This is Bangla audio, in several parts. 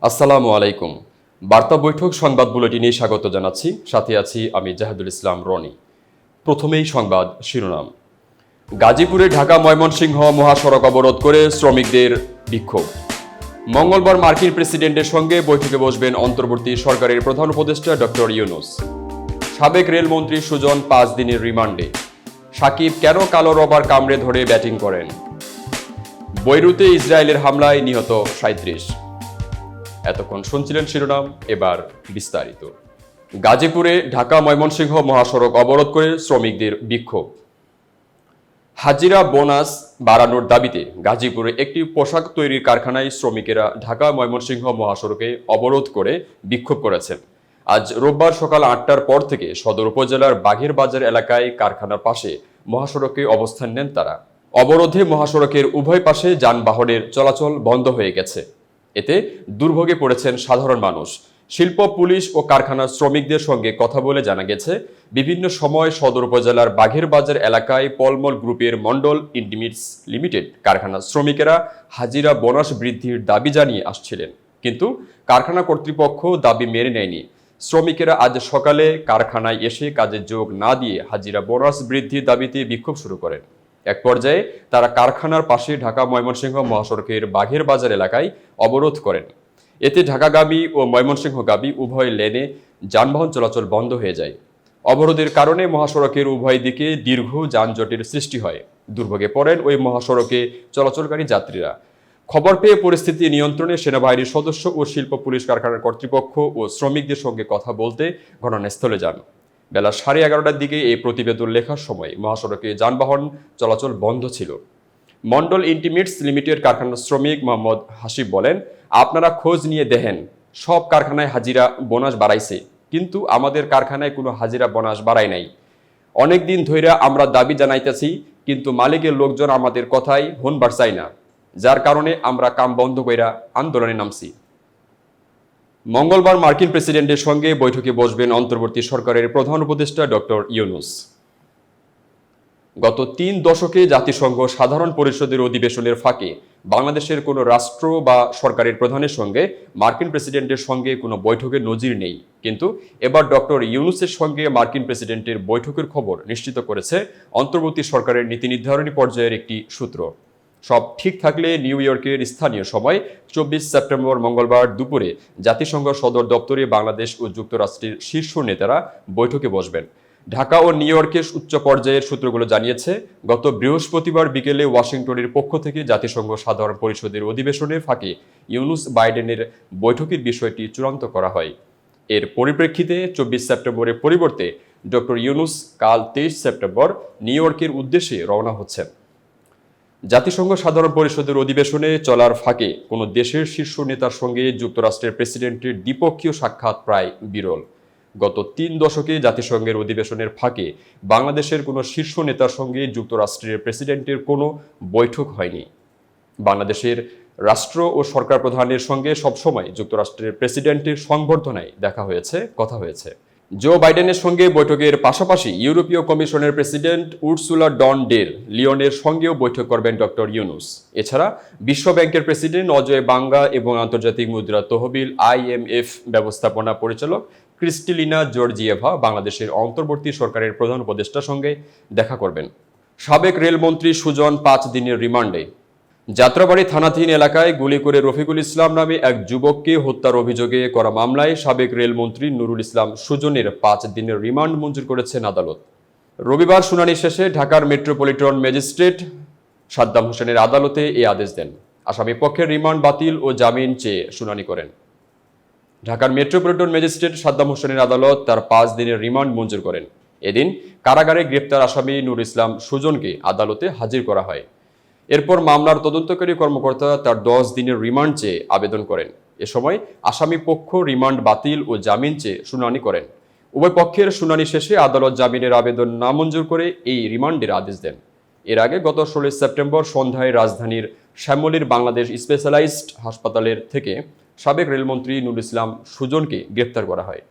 আসসালামু আলাইকুম। বার্তা বৈঠক সংবাদ বুলেটিনে স্বাগত জানাচ্ছি। সাথে আছি আমি জাহিদুল ইসলাম রনি। প্রথমেই সংবাদ শিরোনাম। গাজীপুরে ঢাকা ময়মনসিংহ মহাসড়ক অবরোধ করে শ্রমিকদের বিক্ষোভ। মঙ্গলবার মার্কিন প্রেসিডেন্টের সঙ্গে বৈঠকে বসবেন অন্তর্বর্তী সরকারের প্রধান উপদেষ্টা ডক্টর ইউনূস। সাবেক রেলমন্ত্রী সুজন 5 দিনের রিমান্ডে। সাকিব কেন কালো রবার কামড়ে ধরে ব্যাটিং করেন। বৈরুতে ইসরায়েলের হামলায় নিহত 37। এতক্ষণ শুনছিলেন শিরোনাম, এবার বিস্তারিত। গাজীপুরে ঢাকা ময়মনসিংহ মহাসড়ক অবরোধ করে শ্রমিকদের বিক্ষোভ। হাজিরা বোনাস বাড়ানোর দাবিতে গাজীপুরে একটি পোশাক তৈরির কারখানায় শ্রমিকেরা ঢাকা ময়মনসিংহ মহাসড়কে অবরোধ করে বিক্ষোভ করেছেন। আজ রোববার সকাল 8টার পর থেকে সদর উপজেলার বাঘের বাজার এলাকায় কারখানার পাশে মহাসড়কে অবস্থান নেন তারা। অবরোধে মহাসড়কের উভয় পাশে যানবাহনের চলাচল বন্ধ হয়ে গেছে। এতে দুর্ভোগে পড়েছেন সাধারণ মানুষ। শিল্প পুলিশ ও কারখানার শ্রমিকদের সঙ্গে কথা বলে জানা গেছে, বিভিন্ন সময় সদর উপজেলার বাঘের বাজার এলাকায় পলমল গ্রুপের মন্ডল ইন্টিমেটস লিমিটেড কারখানার শ্রমিকেরা হাজিরা বোনাস বৃদ্ধির দাবি জানিয়ে আসছিলেন, কিন্তু কারখানা কর্তৃপক্ষ দাবি মেনে নেয়নি। শ্রমিকেরা আজ সকালে কারখানায় এসে কাজে যোগ না দিয়ে হাজিরা বোনাস বৃদ্ধির দাবিতে বিক্ষোভ শুরু করেন। এক পর্যায়ে তারা কারখানার পাশে ঢাকা ময়মনসিংহ মহাসড়কের বাঘের বাজার এলাকায় অবরোধ করেন। এতে ঢাকাগামী ও ময়মনসিংহগামী উভয় লেনে যানবাহন চলাচল বন্ধ হয়ে যায়। অবরোধের কারণে মহাসড়কের উভয় দিকে দীর্ঘ যানজটের সৃষ্টি হয়। দুর্ভোগে পড়েন ওই মহাসড়কে চলাচলকারী যাত্রীরা। খবর পেয়ে পরিস্থিতি নিয়ন্ত্রণে সেনাবাহিনীর সদস্য ও শিল্প পুলিশ কারখানার কর্তৃপক্ষ ও শ্রমিকদের সঙ্গে কথা বলতে ঘটনাস্থলে যান। বেলা 11:30টার দিকে এই প্রতিবেদন লেখার সময় মহাসড়কে যানবাহন চলাচল বন্ধ ছিল। মন্ডল ইন্টিমেটস লিমিটেড কারখানার শ্রমিক মোহাম্মদ হাসিব বলেন, আপনারা খোঁজ নিয়ে দেখেন, সব কারখানায় হাজিরা বোনাস বাড়াইছে, কিন্তু আমাদের কারখানায় কোনো হাজিরা বোনাস বাড়ায় নাই। অনেক দিন ধইরা আমরা দাবি জানাইতেছি, কিন্তু মালিকের লোকজন আমাদের কথায় হন বাড়ছাই না, যার কারণে আমরা কাম বন্ধ কইরা আন্দোলনে নামছি। মঙ্গলবার মার্কিন প্রেসিডেন্টের সঙ্গে বৈঠকে বসবেন অন্তর্বর্তী সরকারের প্রধান উপদেষ্টা ডক্টর ইউনূস। গত 3 দশকে জাতিসংঘ সাধারণ পরিষদের অধিবেশনের ফাঁকে বাংলাদেশের কোনো রাষ্ট্র বা সরকারের প্রধানের সঙ্গে মার্কিন প্রেসিডেন্টের সঙ্গে কোনো বৈঠকের নজির নেই, কিন্তু এবার ডক্টর ইউনূসের সঙ্গে মার্কিন প্রেসিডেন্টের বৈঠকের খবর নিশ্চিত করেছে অন্তর্বর্তী সরকারের নীতি নির্ধারণী পর্যায়ের একটি সূত্র। সব ঠিক থাকলে নিউ ইয়র্কের স্থানীয় সময় 24 সেপ্টেম্বর মঙ্গলবার দুপুরে জাতিসংঘ সদর দপ্তরে বাংলাদেশ ও যুক্তরাষ্ট্রের শীর্ষ নেতারা বৈঠকে বসবেন। ঢাকা ও নিউ ইয়র্কের উচ্চ পর্যায়ের সূত্রগুলো জানিয়েছে, গত বৃহস্পতিবার বিকেলে ওয়াশিংটনের পক্ষ থেকে জাতিসংঘ সাধারণ পরিষদের অধিবেশনের ফাঁকে ইউনূস বাইডেনের বৈঠকের বিষয়টি চূড়ান্ত করা হয়। এর পরিপ্রেক্ষিতে 24 সেপ্টেম্বরের পরিবর্তে ডক্টর ইউনূস কাল 23 সেপ্টেম্বর নিউ ইয়র্কের উদ্দেশ্যে রওনা হচ্ছেন। জাতিসংঘ সাধারণ পরিষদের অধিবেশনে চলার ফাঁকে কোনো দেশের শীর্ষ নেতার সঙ্গে যুক্তরাষ্ট্রের প্রেসিডেন্টের দ্বিপক্ষীয় সাক্ষাৎ প্রায় বিরল। গত 3 দশকে জাতিসংঘের অধিবেশনের ফাঁকে বাংলাদেশের কোনো শীর্ষ নেতার সঙ্গে যুক্তরাষ্ট্রের প্রেসিডেন্টের কোনো বৈঠক হয়নি। বাংলাদেশের রাষ্ট্র ও সরকার প্রধানের সঙ্গে সবসময় যুক্তরাষ্ট্রের প্রেসিডেন্টের সংবর্ধনায় দেখা হয়েছে, কথা হয়েছে। জো বাইডেনের সঙ্গে বৈঠকের পাশাপাশি ইউরোপীয় কমিশনের প্রেসিডেন্ট উর্সুলা ডন ডের লিওনের সঙ্গেও বৈঠক করবেন ডক্টর ইউনূস। এছাড়া বিশ্ব ব্যাংকের প্রেসিডেন্ট অজয় বাঙ্গা এবং আন্তর্জাতিক মুদ্রা তহবিল IMF ব্যবস্থাপনা পরিচালক ক্রিস্টেলিনা জর্জিয়েভা বাংলাদেশের অন্তর্বর্তী সরকারের প্রধান উপদেষ্টার সঙ্গে দেখা করবেন। সাবেক রেলমন্ত্রী সুজন 5 দিনের রিমান্ডে। যাত্রাবাড়ী থানাধীন এলাকায় গুলি করে রফিকুল ইসলাম নামে এক যুবককে হত্যার অভিযোগে করা মামলায় সাবেক রেলমন্ত্রী নুরুল ইসলাম সুজনের 5 দিনের রিমান্ড মঞ্জুর করেছেন আদালত। রবিবার শুনানি শেষে ঢাকার মেট্রোপলিটন ম্যাজিস্ট্রেট সাদ্দাম হোসেনের আদালতে এই আদেশ দেন। আসামি পক্ষের রিমান্ড বাতিল ও জামিন চেয়ে শুনানি করেন। ঢাকার মেট্রোপলিটন ম্যাজিস্ট্রেট সাদ্দাম হোসেনের আদালত তার 5 দিনের রিমান্ড মঞ্জুর করেন। এদিন কারাগারে গ্রেপ্তার আসামি নুরুল ইসলাম সুজনকে আদালতে হাজির করা হয়। এরপর মামলার তদন্তকারী কর্মকর্তা তার 10 দিনের রিমান্ড চেয়ে আবেদন করেন। এ সময় আসামি পক্ষ রিমান্ড বাতিল ও জামিন চেয়ে শুনানি করেন। উভয় পক্ষের শুনানি শেষে আদালত জামিনের আবেদন নামঞ্জুর করে এই রিমান্ডের আদেশ দেন। এর আগে গত 16 সেপ্টেম্বর সন্ধ্যায় রাজধানীর শ্যামলীর বাংলাদেশ স্পেশালাইজড হাসপাতালের থেকে সাবেক রেলমন্ত্রী নুরুল ইসলাম সুজনকে গ্রেপ্তার করা হয়।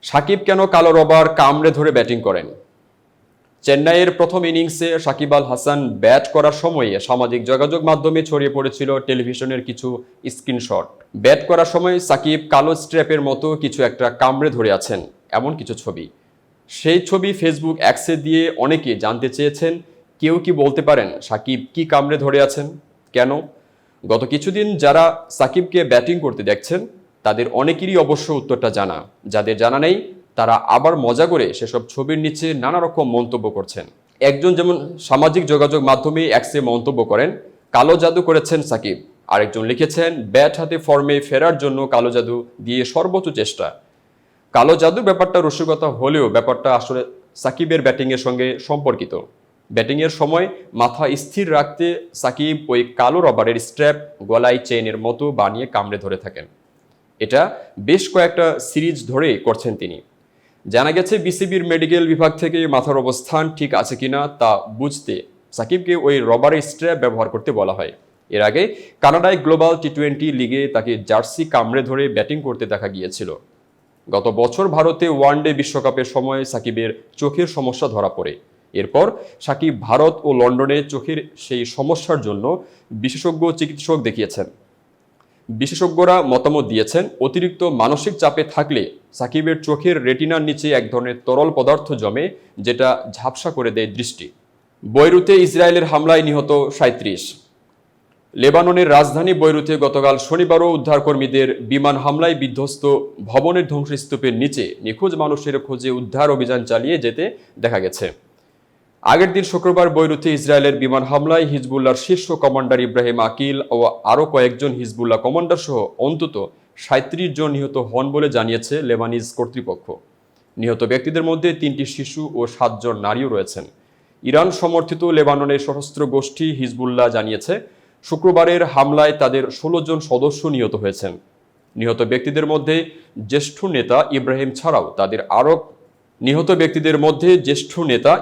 সাকিব কেন কালো রবার কামড়ে ধরে ব্যাটিং করেন। চেন্নাইয়ের প্রথম ইনিংসে সাকিব আল হাসান ব্যাট করার সময়ে সামাজিক যোগাযোগ মাধ্যমে ছড়িয়ে পড়েছিল টেলিভিশনের কিছু স্ক্রিনশট। ব্যাট করার সময় সাকিব কালো স্ট্র্যাপের মতো কিছু একটা কামড়ে ধরে আছেন, এমন কিছু ছবি। সেই ছবি ফেসবুক অ্যাক্সে দিয়ে অনেকে জানতে চেয়েছেন, কেউ কি বলতে পারেন সাকিব কি কামড়ে ধরে আছেন, কেন? গত কিছুদিন যারা সাকিবকে ব্যাটিং করতে দেখছেন তাদের অনেকেরই অবশ্য উত্তরটা জানা। যাদের জানা নেই তারা আবার মজা করে সেসব ছবির নিচে নানা রকম মন্তব্য করছেন। একজন যেমন সামাজিক যোগাযোগ মাধ্যমে অ্যাক্সে মন্তব্য করেন, কালো জাদু করেছেন সাকিব। আরেকজন লিখেছেন, ব্যাট হাতে ফর্মে ফেরার জন্য কালো জাদু দিয়ে সর্বোচ্চ চেষ্টা। কালো জাদুর ব্যাপারটা রসিকতা হলেও ব্যাপারটা আসলে সাকিবের ব্যাটিংয়ের সঙ্গে সম্পর্কিত। ব্যাটিংয়ের সময় মাথা স্থির রাখতে সাকিব ওই কালো রবারের স্ট্র্যাপ গলায় চেইনের মতো বানিয়ে কামড়ে ধরে থাকেন। এটা বেশ কয়েকটা সিরিজ ধরে করছেন তিনি। জানা গেছে বিসিবির মেডিকেল বিভাগ থেকে মাথার অবস্থান ঠিক আছে কিনা তা বুঝতে সাকিবকে ওই রবারের স্ট্র্যাপ ব্যবহার করতে বলা হয়। এর আগে কানাডায় গ্লোবাল টি-20 লিগে তাকে জার্সি কামড়ে ধরে ব্যাটিং করতে দেখা গিয়েছিল। গত বছর ভারতে ওয়ানডে বিশ্বকাপের সময় সাকিবের চোখের সমস্যা ধরা পড়ে। এরপর সাকিব ভারত ও লন্ডনে চোখের সেই সমস্যার জন্য বিশেষজ্ঞ চিকিৎসক দেখিয়েছেন। বিশেষজ্ঞরা মতামত দিয়েছেন, অতিরিক্ত মানসিক চাপে থাকলে সাকিবের চোখের রেটিনার নিচে এক ধরনের তরল পদার্থ জমে, যেটা ঝাপসা করে দেয় দৃষ্টি। বৈরুতে ইসরায়েলের হামলায় নিহত 37। লেবাননের রাজধানী বৈরুতে গতকাল শনিবারও উদ্ধারকর্মীদের বিমান হামলায় বিধ্বস্ত ভবনের ধ্বংসস্তূপের নিচে নিখোঁজ মানুষের খোঁজে উদ্ধার অভিযান চালিয়ে যেতে দেখা গেছে। আগের দিন শুক্রবার বৈরুতে ইসরায়েলের বিমান হামলায় হিজবুল্লাহর শীর্ষ কমান্ডার ইব্রাহিম আকিল ও আরও কয়েকজন হিজবুল্লাহ কমান্ডার সহ অন্তত 37 জন নিহত হন বলে জানিয়েছে লেবানিজ কর্তৃপক্ষ। নিহত ব্যক্তিদের মধ্যে 3টি শিশু ও 7 জন নারীও রয়েছেন। ইরান সমর্থিত লেবাননের সশস্ত্র গোষ্ঠী হিজবুল্লাহ জানিয়েছে, শুক্রবারের হামলায় তাদের 16 জন সদস্য নিহত হয়েছেন। নিহত ব্যক্তিদের মধ্যে জ্যেষ্ঠ নেতা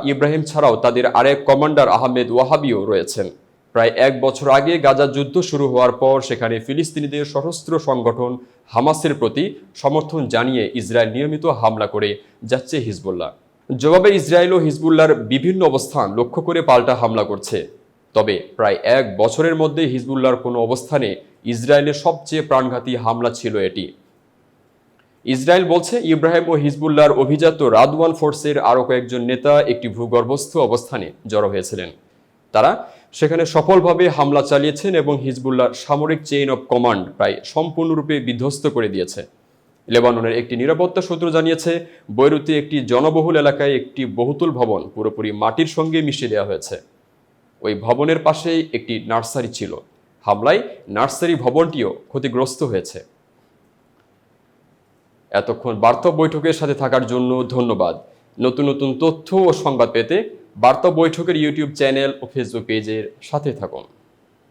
ইব্রাহিম ছাড়াও তাদের আরেক কমান্ডার আহমেদ ওয়াহাবিও রয়েছেন। প্রায় 1 বছর আগে গাজা যুদ্ধ শুরু হওয়ার পর সেখানে ফিলিস্তিনিদের সশস্ত্র সংগঠন হামাসের প্রতি সমর্থন জানিয়ে ইসরায়েল নিয়মিত হামলা করে যাচ্ছে হিজবুল্লাহ। জবাবে ইসরায়েল ও হিজবুল্লাহর বিভিন্ন অবস্থান লক্ষ্য করে পাল্টা হামলা করছে। তবে প্রায় 1 বছরের মধ্যে হিজবুল্লাহর কোনো অবস্থানে ইসরায়েলের সবচেয়ে প্রাণঘাতী হামলা ছিল এটি। ইসরায়েল বলছে, ইব্রাহিম ও হিজবুল্লাহর অভিজাত রাদওয়ান ফোর্সের আরও কয়েকজন নেতা একটি ভূগর্ভস্থ অবস্থানে জড়ো হয়েছিলেন। তারা সেখানে সফলভাবে হামলা চালিয়েছেন এবং হিজবুল্লাহর সামরিক চেইন অব কমান্ড প্রায় সম্পূর্ণরূপে বিধ্বস্ত করে দিয়েছে। লেবাননের একটি নিরাপত্তা সূত্র জানিয়েছে, বৈরুতে একটি জনবহুল এলাকায় একটি বহুতল ভবন পুরোপুরি মাটির সঙ্গে মিশিয়ে দেওয়া হয়েছে। ওই ভবনের পাশেই একটি নার্সারি ছিল। হামলায় নার্সারি ভবনটিও ক্ষতিগ্রস্ত হয়েছে। এতক্ষণ বার্তা বৈঠকের সাথে থাকার জন্য ধন্যবাদ। নতুন নতুন তথ্য ও সংবাদ পেতে বার্তা বৈঠকের ইউটিউব চ্যানেল ও ফেসবুক পেজের সাথে থাকুন।